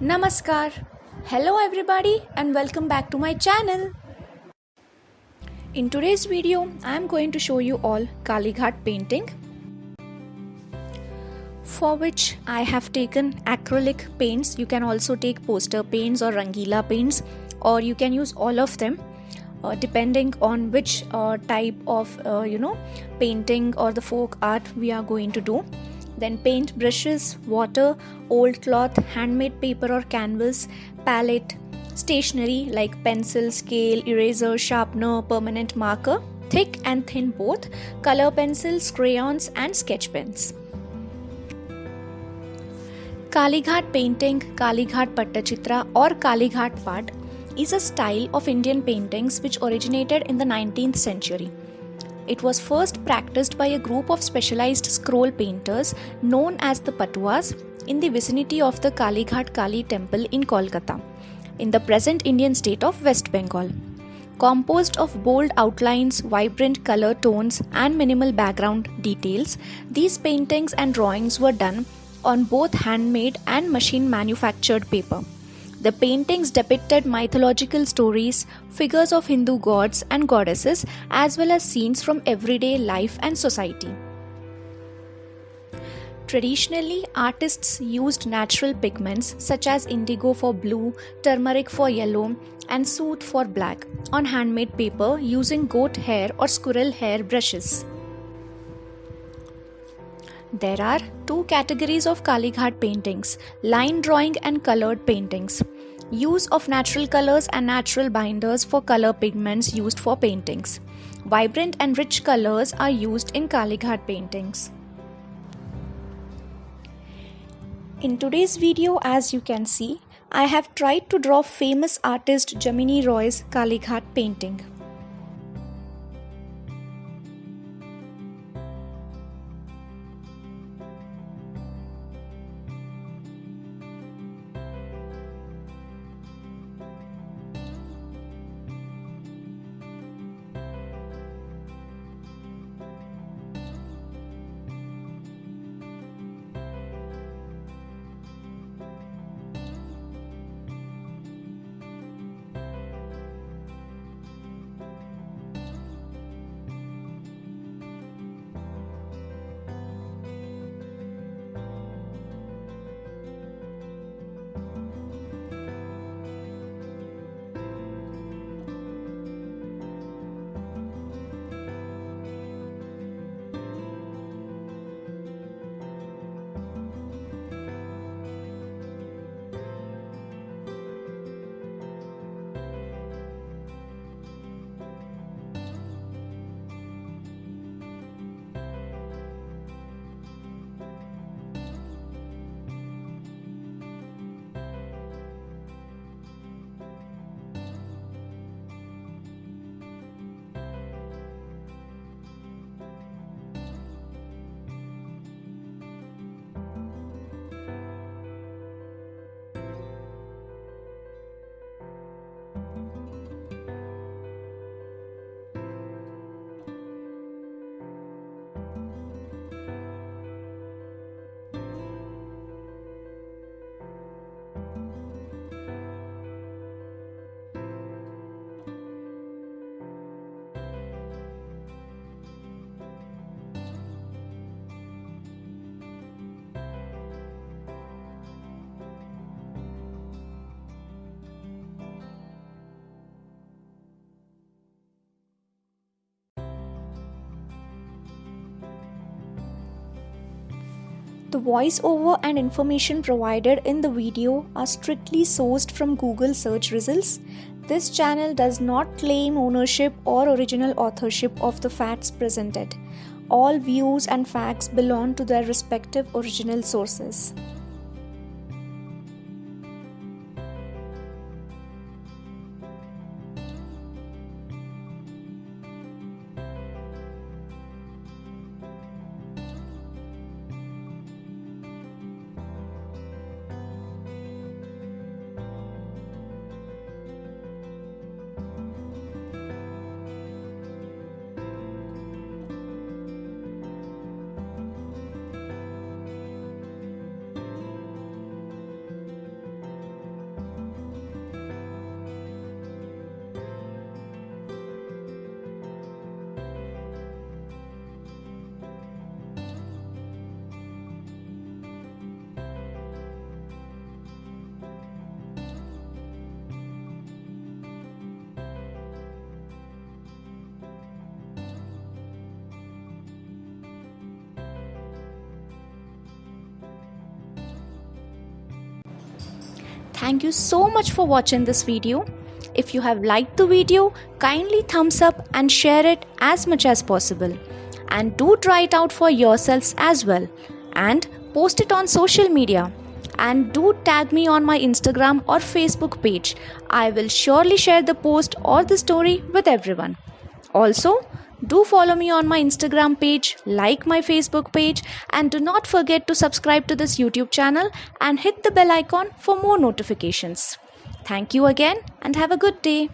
Namaskar. Hello everybody and welcome back to my channel. In today's video, I am going to show you all Kalighat painting, for which I have taken acrylic paints. You can also take poster paints or rangila paints, or you can use all of them depending on which type of painting or the folk art we are going to do. Then paint brushes, water, old cloth, handmade paper or canvas, palette, stationery like pencil, scale, eraser, sharpener, permanent marker, thick and thin both, color pencils, crayons and sketch pens. Kalighat painting, Kalighat Pattachitra or Kalighat Pat is a style of Indian paintings which originated in the 19th century. It was first practiced by a group of specialized scroll painters known as the Patuas in the vicinity of the Kalighat Temple in Kolkata, in the present Indian state of West Bengal. Composed of bold outlines, vibrant color tones, and minimal background details, these paintings and drawings were done on both handmade and machine manufactured paper. The paintings depicted mythological stories, figures of Hindu gods and goddesses, as well as scenes from everyday life and society. Traditionally, artists used natural pigments such as indigo for blue, turmeric for yellow, and soot for black on handmade paper using goat hair or squirrel hair brushes. There are two categories of Kalighat paintings: line drawing and colored paintings. Use of natural colors and natural binders for color pigments used for paintings. Vibrant and rich colors are used in Kalighat paintings. In today's video, as you can see, I have tried to draw famous artist Jamini Roy's Kalighat painting. The voiceover and information provided in the video are strictly sourced from Google search results. This channel does not claim ownership or original authorship of the facts presented. All views and facts belong to their respective original sources. Thank you so much for watching this video. If you have liked the video, kindly thumbs up and share it as much as possible. And do try it out for yourselves as well. And post it on social media. And do tag me on my Instagram or Facebook page. I will surely share the post or the story with everyone. Also, do follow me on my Instagram page, like my Facebook page, and do not forget to subscribe to this YouTube channel and hit the bell icon for more notifications. Thank you again and have a good day.